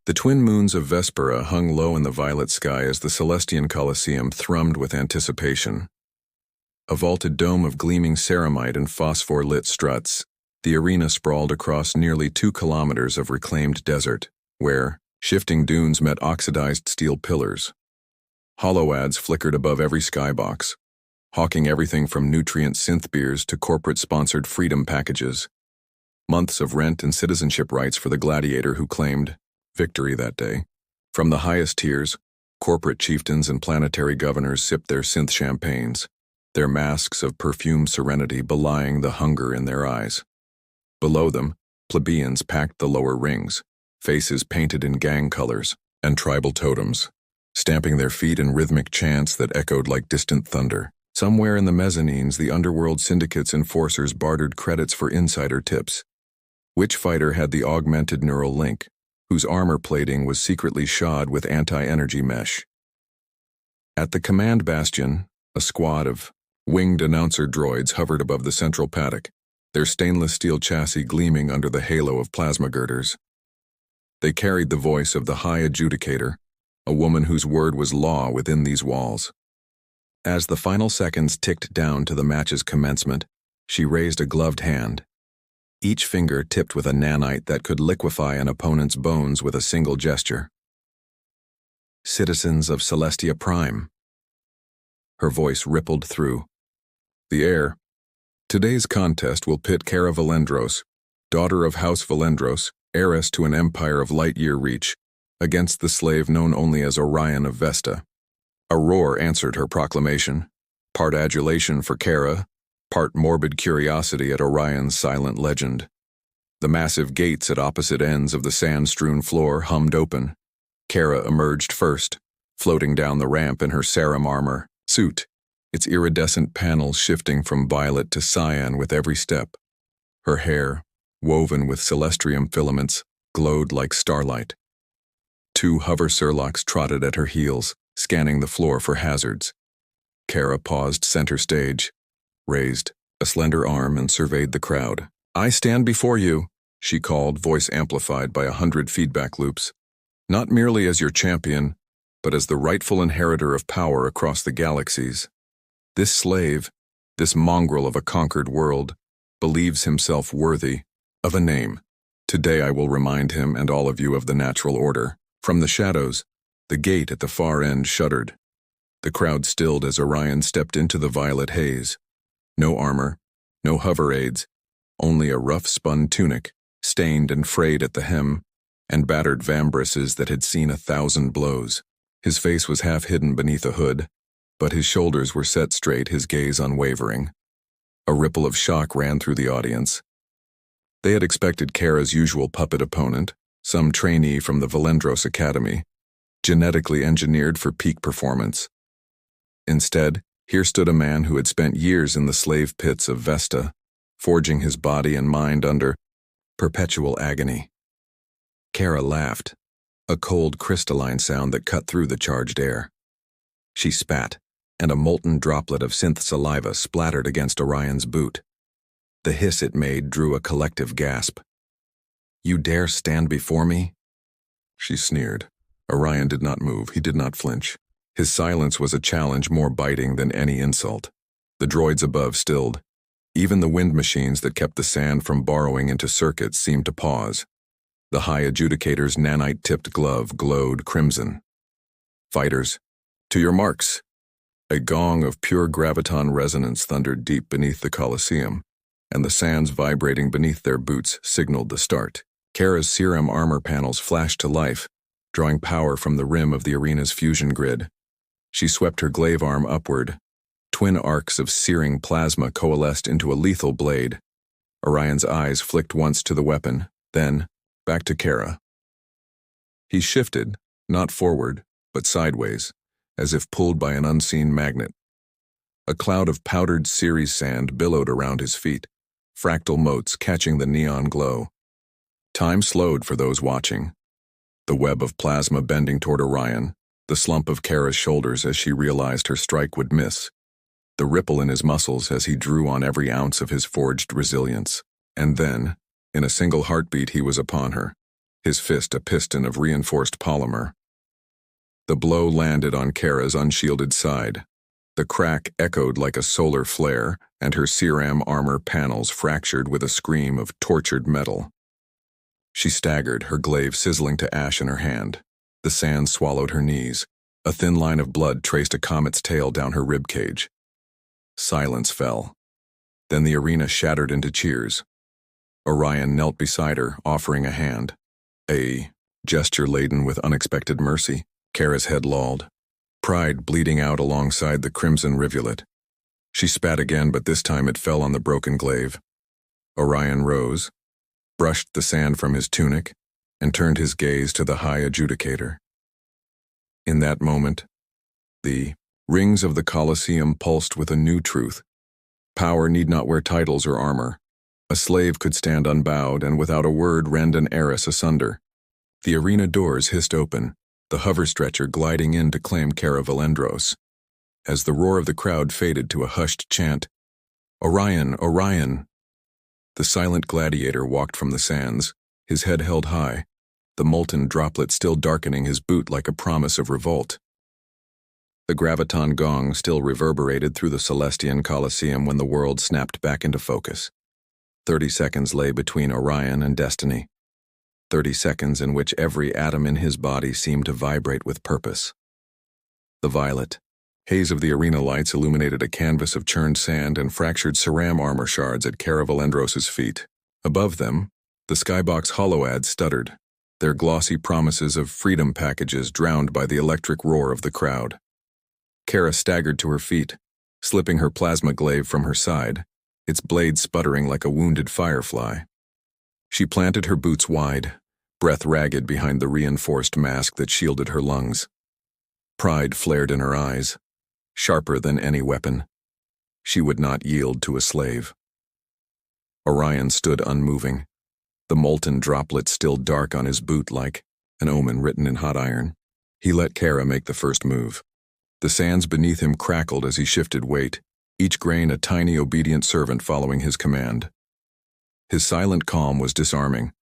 The twin moons of Vespera hung low in the violet sky as the Celestian Colosseum thrummed with anticipation. A vaulted dome of gleaming ceramite and phosphor-lit struts, the arena sprawled across nearly 2 kilometers of reclaimed desert, where shifting dunes met oxidized steel pillars. Hollow ads flickered above every skybox, hawking everything from nutrient synth beers to corporate-sponsored freedom packages. Months of rent and citizenship rights for the gladiator who claimed victory that day. From the highest tiers, corporate chieftains and planetary governors sipped their synth champagnes, their masks of perfumed serenity belying the hunger in their eyes. Below them, plebeians packed the lower rings, faces painted in gang colors and tribal totems, stamping their feet in rhythmic chants that echoed like distant thunder. Somewhere in the mezzanines, the underworld syndicate's enforcers bartered credits for insider tips. Which fighter had the augmented neural link, whose armor plating was secretly shod with anti-energy mesh? At the command bastion, a squad of winged announcer droids hovered above the central paddock, their stainless steel chassis gleaming under the halo of plasma girders. They carried the voice of the High Adjudicator, a woman whose word was law within these walls. As the final seconds ticked down to the match's commencement, she raised a gloved hand, each finger tipped with a nanite that could liquefy an opponent's bones with a single gesture. Citizens of Celestia Prime. Her voice rippled through the air. Today's contest will pit Cara Valendros, daughter of House Valendros, heiress to an empire of light-year reach, against the slave known only as Orion of Vesta. A roar answered her proclamation, part adulation for Cara, part morbid curiosity at Orion's silent legend. The massive gates at opposite ends of the sand-strewn floor hummed open. Cara emerged first, floating down the ramp in her serum armor suit, its iridescent panels shifting from violet to cyan with every step. Her hair, woven with celestrium filaments, glowed like starlight. 2 hover surlocks trotted at her heels, scanning the floor for hazards. Cara paused center stage, raised a slender arm and surveyed the crowd. "I stand before you," she called, voice amplified by 100 feedback loops. "Not merely as your champion, but as the rightful inheritor of power across the galaxies. This slave, this mongrel of a conquered world, believes himself worthy of a name. Today I will remind him and all of you of the natural order." From the shadows, the gate at the far end shuddered. The crowd stilled as Orion stepped into the violet haze. No armor, no hover aids, only a rough-spun tunic, stained and frayed at the hem, and battered vambraces that had seen 1,000 blows. His face was half hidden beneath a hood, but his shoulders were set straight, his gaze unwavering. A ripple of shock ran through the audience. They had expected Cara's usual puppet opponent, some trainee from the Valendros Academy, genetically engineered for peak performance. Instead, here stood a man who had spent years in the slave pits of Vesta, forging his body and mind under perpetual agony. Cara laughed, a cold crystalline sound that cut through the charged air. She spat, and a molten droplet of synth saliva splattered against Orion's boot. The hiss it made drew a collective gasp. "You dare stand before me?" She sneered. Orion did not move, he did not flinch. His silence was a challenge more biting than any insult. The droids above stilled. Even the wind machines that kept the sand from burrowing into circuits seemed to pause. The High Adjudicator's nanite-tipped glove glowed crimson. "Fighters, to your marks!" A gong of pure graviton resonance thundered deep beneath the Colosseum, and the sands vibrating beneath their boots signaled the start. Cara's serum armor panels flashed to life, drawing power from the rim of the arena's fusion grid. She swept her glaive arm upward. Twin arcs of searing plasma coalesced into a lethal blade. Orion's eyes flicked once to the weapon, then back to Cara. He shifted, not forward, but sideways, as if pulled by an unseen magnet. A cloud of powdered Ceres sand billowed around his feet, fractal motes catching the neon glow. Time slowed for those watching. The web of plasma bending toward Orion, the slump of Cara's shoulders as she realized her strike would miss, the ripple in his muscles as he drew on every ounce of his forged resilience. And then, in a single heartbeat, he was upon her, his fist a piston of reinforced polymer. The blow landed on Kara's unshielded side. The crack echoed like a solar flare, and her ceram armor panels fractured with a scream of tortured metal. She staggered, her glaive sizzling to ash in her hand. The sand swallowed her knees. A thin line of blood traced a comet's tail down her ribcage. Silence fell. Then the arena shattered into cheers. Orion knelt beside her, offering a hand. A gesture laden with unexpected mercy. Kara's head lolled, pride bleeding out alongside the crimson rivulet. She spat again, but this time it fell on the broken glaive. Orion rose, brushed the sand from his tunic, and turned his gaze to the high adjudicator. In that moment, the rings of the Colosseum pulsed with a new truth. Power need not wear titles or armor. A slave could stand unbowed and without a word rend an heiress asunder. The arena doors hissed open, the hover stretcher gliding in to claim Kara Valendros. As the roar of the crowd faded to a hushed chant, "Orion, Orion!" The silent gladiator walked from the sands, his head held high, the molten droplet still darkening his boot like a promise of revolt. The graviton gong still reverberated through the Celestian Colosseum when the world snapped back into focus. 30 seconds lay between Orion and destiny. 30 seconds in which every atom in his body seemed to vibrate with purpose. The violet haze of the arena lights illuminated a canvas of churned sand and fractured ceram armor shards at Kara Valendros' feet. Above them, the skybox holoads stuttered, their glossy promises of freedom packages drowned by the electric roar of the crowd. Kara staggered to her feet, slipping her plasma glaive from her side, its blade sputtering like a wounded firefly. She planted her boots wide, breath ragged behind the reinforced mask that shielded her lungs. Pride flared in her eyes, sharper than any weapon. She would not yield to a slave. Orion stood unmoving, the molten droplet still dark on his boot like an omen written in hot iron. He let Kara make the first move. The sands beneath him crackled as he shifted weight, each grain a tiny obedient servant following his command. His silent calm was disarming,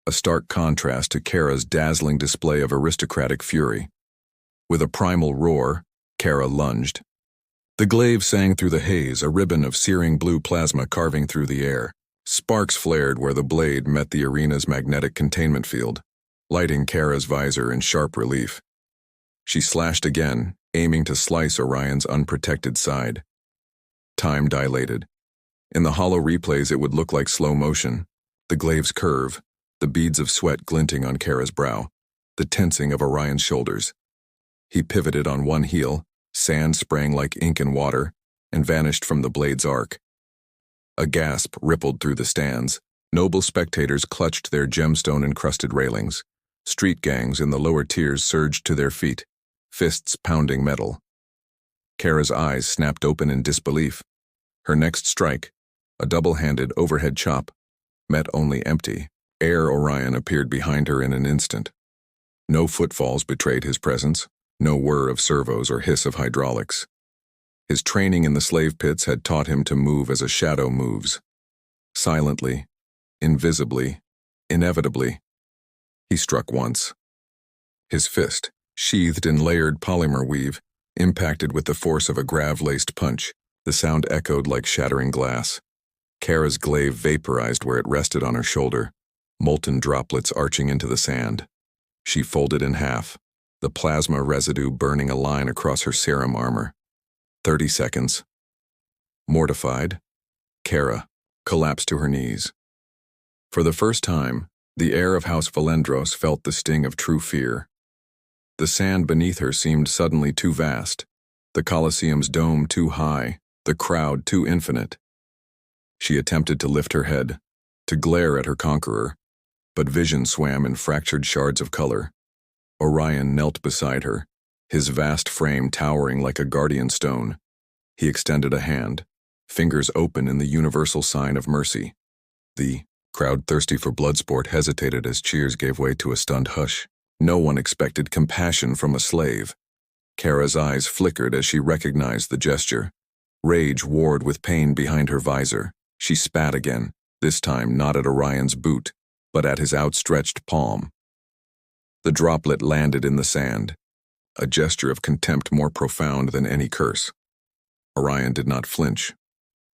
a stark contrast to Kara's dazzling display of aristocratic fury. With a primal roar, Kara lunged. The glaive sang through the haze, a ribbon of searing blue plasma carving through the air. Sparks flared where the blade met the arena's magnetic containment field, lighting Kara's visor in sharp relief. She slashed again, aiming to slice Orion's unprotected side. Time dilated. In the hollow replays it would look like slow motion, the glaive's curve, the beads of sweat glinting on Kara's brow, the tensing of Orion's shoulders. He pivoted on one heel, sand sprang like ink in water, and vanished from the blade's arc. A gasp rippled through the stands. Noble spectators clutched their gemstone-encrusted railings. Street gangs in the lower tiers surged to their feet, fists pounding metal. Kara's eyes snapped open in disbelief. Her next strike, a double-handed overhead chop, met only empty. Air Orion appeared behind her in an instant. No footfalls betrayed his presence, no whir of servos or hiss of hydraulics. His training in the slave pits had taught him to move as a shadow moves. Silently, invisibly, inevitably. He struck once. His fist, sheathed in layered polymer weave, impacted with the force of a grav-laced punch. The sound echoed like shattering glass. Kara's glaive vaporized where it rested on her shoulder, molten droplets arching into the sand. She folded in half, the plasma residue burning a line across her serum armor. 30 seconds. Mortified, Kara collapsed to her knees. For the first time, the heir of House Valendros felt the sting of true fear. The sand beneath her seemed suddenly too vast, the Colosseum's dome too high, the crowd too infinite. She attempted to lift her head, to glare at her conqueror, but vision swam in fractured shards of color. Orion knelt beside her, his vast frame towering like a guardian stone. He extended a hand, fingers open in the universal sign of mercy. The crowd thirsty for blood sport hesitated as cheers gave way to a stunned hush. No one expected compassion from a slave. Kara's eyes flickered as she recognized the gesture. Rage warred with pain behind her visor. She spat again, this time not at Orion's boot, but at his outstretched palm. The droplet landed in the sand, a gesture of contempt more profound than any curse. Orion did not flinch.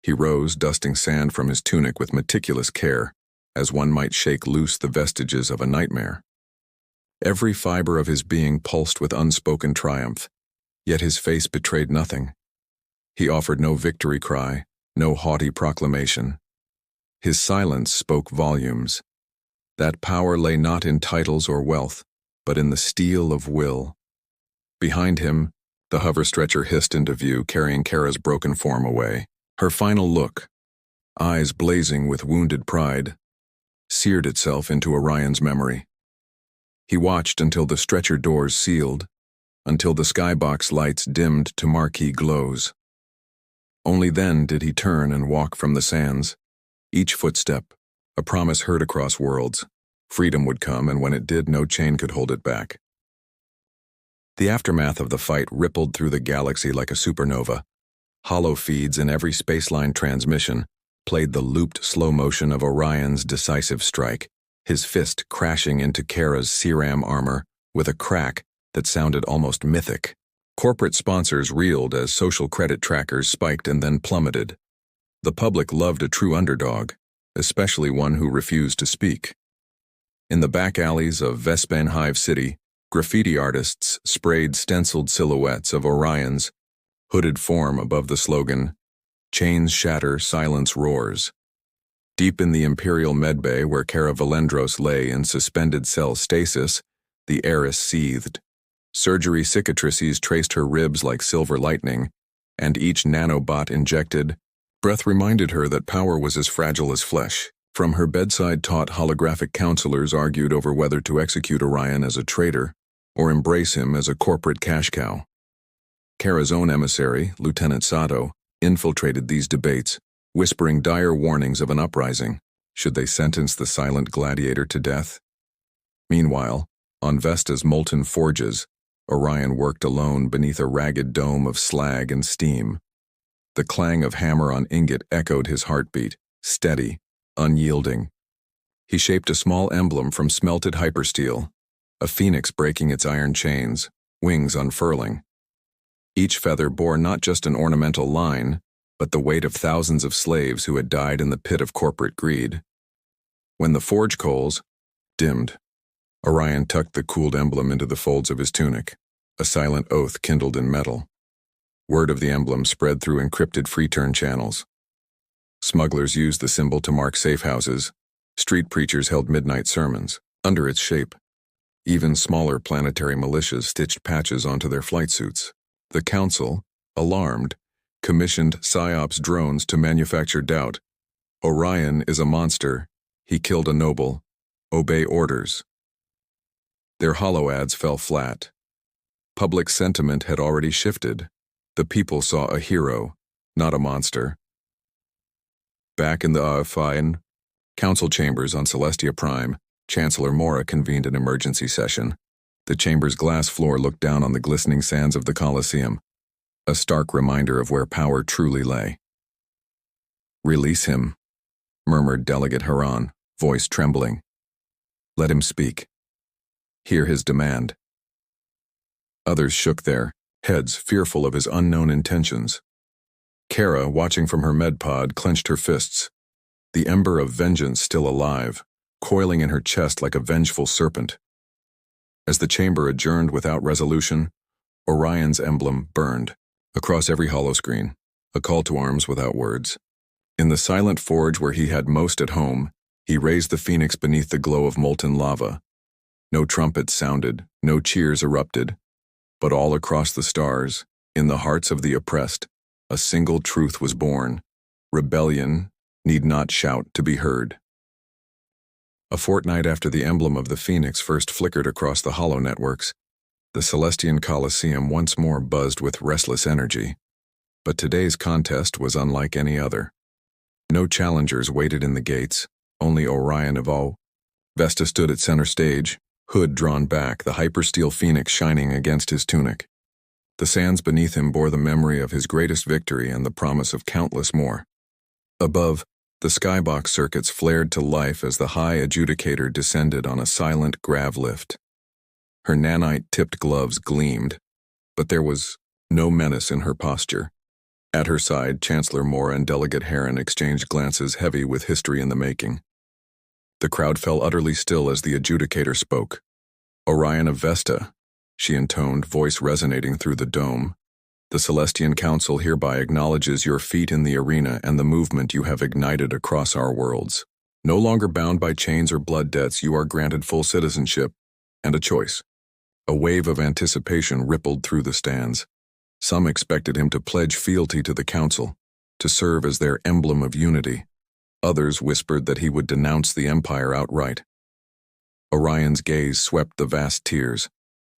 He rose, dusting sand from his tunic with meticulous care, as one might shake loose the vestiges of a nightmare. Every fiber of his being pulsed with unspoken triumph, yet his face betrayed nothing. He offered no victory cry, no haughty proclamation. His silence spoke volumes. That power lay not in titles or wealth, but in the steel of will. Behind him, the hover stretcher hissed into view, carrying Kara's broken form away. Her final look, eyes blazing with wounded pride, seared itself into Orion's memory. He watched until the stretcher doors sealed, until the skybox lights dimmed to marquee glows. Only then did he turn and walk from the sands. Each footstep, a promise heard across worlds. Freedom would come, and when it did, no chain could hold it back. The aftermath of the fight rippled through the galaxy like a supernova. Hollow feeds in every spaceline transmission played the looped slow motion of Orion's decisive strike, his fist crashing into Kara's CRAM armor with a crack that sounded almost mythic. Corporate sponsors reeled as social credit trackers spiked and then plummeted. The public loved a true underdog, especially one who refused to speak. In the back alleys of Vespan Hive City, graffiti artists sprayed stenciled silhouettes of Orion's hooded form above the slogan, "Chains shatter, silence roars." Deep in the Imperial Medbay, where Kara Valendros lay in suspended cell stasis, the heiress seethed. Surgery cicatrices traced her ribs like silver lightning, and each nanobot injected breath reminded her that power was as fragile as flesh. From her bedside taught holographic counselors argued over whether to execute Orion as a traitor or embrace him as a corporate cash cow. Kara's own emissary, Lieutenant Sato, infiltrated these debates, whispering dire warnings of an uprising, should they sentence the silent gladiator to death. Meanwhile, on Vesta's molten forges, Orion worked alone beneath a ragged dome of slag and steam. The clang of hammer on ingot echoed his heartbeat, steady, unyielding. He shaped a small emblem from smelted hypersteel, a phoenix breaking its iron chains, wings unfurling. Each feather bore not just an ornamental line, but the weight of thousands of slaves who had died in the pit of corporate greed. When the forge coals dimmed, Orion tucked the cooled emblem into the folds of his tunic, a silent oath kindled in metal. Word of the emblem spread through encrypted free-turn channels. Smugglers used the symbol to mark safe houses. Street preachers held midnight sermons. Under its shape, even smaller planetary militias stitched patches onto their flight suits. The Council, alarmed, commissioned PsyOps drones to manufacture doubt. Orion is a monster. He killed a noble. Obey orders. Their hollow ads fell flat. Public sentiment had already shifted. The people saw a hero, not a monster. Back in the HFY Council chambers on Celestia Prime, Chancellor Mora convened an emergency session. The chamber's glass floor looked down on the glistening sands of the Colosseum, a stark reminder of where power truly lay. "Release him," murmured Delegate Haran, voice trembling. "Let him speak. Hear his demand." Others shook their heads, fearful of his unknown intentions. Kara, watching from her medpod, clenched her fists, the ember of vengeance still alive, coiling in her chest like a vengeful serpent. As the chamber adjourned without resolution, Orion's emblem burned across every holoscreen, a call to arms without words. In the silent forge where he had most at home, he raised the phoenix beneath the glow of molten lava. No trumpets sounded, no cheers erupted, but all across the stars, in the hearts of the oppressed, a single truth was born: rebellion need not shout to be heard. A fortnight after the emblem of the phoenix first flickered across the hollow networks, the Celestian Colosseum once more buzzed with restless energy. But today's contest was unlike any other. No challengers waited in the gates, only Orion of all. Vesta stood at center stage, hood drawn back, the hypersteel phoenix shining against his tunic. The sands beneath him bore the memory of his greatest victory and the promise of countless more. Above, the skybox circuits flared to life as the high adjudicator descended on a silent grav lift. Her nanite-tipped gloves gleamed, but there was no menace in her posture. At her side, Chancellor Moore and Delegate Heron exchanged glances heavy with history in the making. The crowd fell utterly still as the adjudicator spoke. "Orion of Vesta," she intoned, voice resonating through the dome. "The Celestian Council hereby acknowledges your feat in the arena and the movement you have ignited across our worlds. No longer bound by chains or blood debts, you are granted full citizenship and a choice." A wave of anticipation rippled through the stands. Some expected him to pledge fealty to the Council, to serve as their emblem of unity. Others whispered that he would denounce the Empire outright. Orion's gaze swept the vast tiers,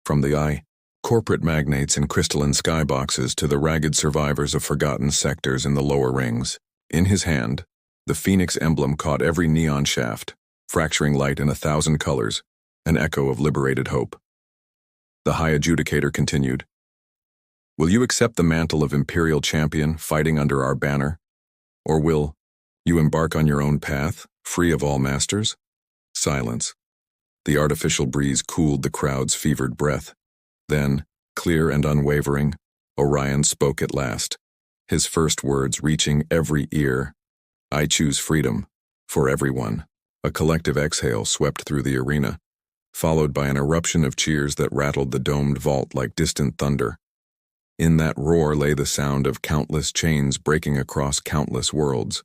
from the corporate magnates in crystalline skyboxes to the ragged survivors of forgotten sectors in the lower rings. In his hand, the Phoenix emblem caught every neon shaft, fracturing light in 1,000 colors, an echo of liberated hope. The High Adjudicator continued, "Will you accept the mantle of Imperial Champion, fighting under our banner? Or will you embark on your own path, free of all masters?" Silence. The artificial breeze cooled the crowd's fevered breath. Then, clear and unwavering, Orion spoke at last, his first words reaching every ear. "I choose freedom, for everyone." A collective exhale swept through the arena, followed by an eruption of cheers that rattled the domed vault like distant thunder. In that roar lay the sound of countless chains breaking across countless worlds.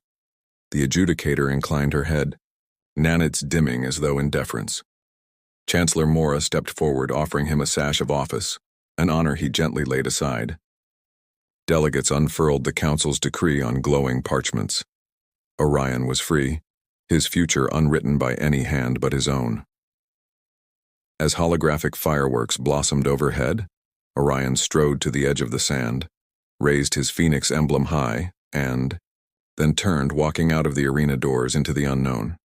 The adjudicator inclined her head, nanits dimming as though in deference. Chancellor Mora stepped forward, offering him a sash of office, an honor he gently laid aside. Delegates unfurled the Council's decree on glowing parchments. Orion was free, his future unwritten by any hand but his own. As holographic fireworks blossomed overhead, Orion strode to the edge of the sand, raised his Phoenix emblem high, and then turned, walking out of the arena doors into the unknown.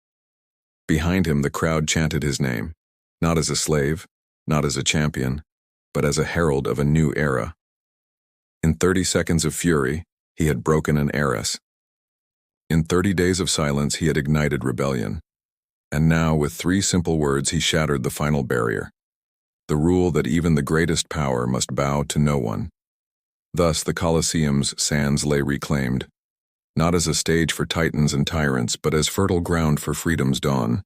Behind him, the crowd chanted his name, not as a slave, not as a champion, but as a herald of a new era. In 30 seconds of fury, he had broken an heiress. In 30 days of silence, he had ignited rebellion. And now, with 3 simple words, he shattered the final barrier. The rule that even the greatest power must bow to no one. Thus, the Colosseum's sands lay reclaimed, not as a stage for titans and tyrants, but as fertile ground for freedom's dawn.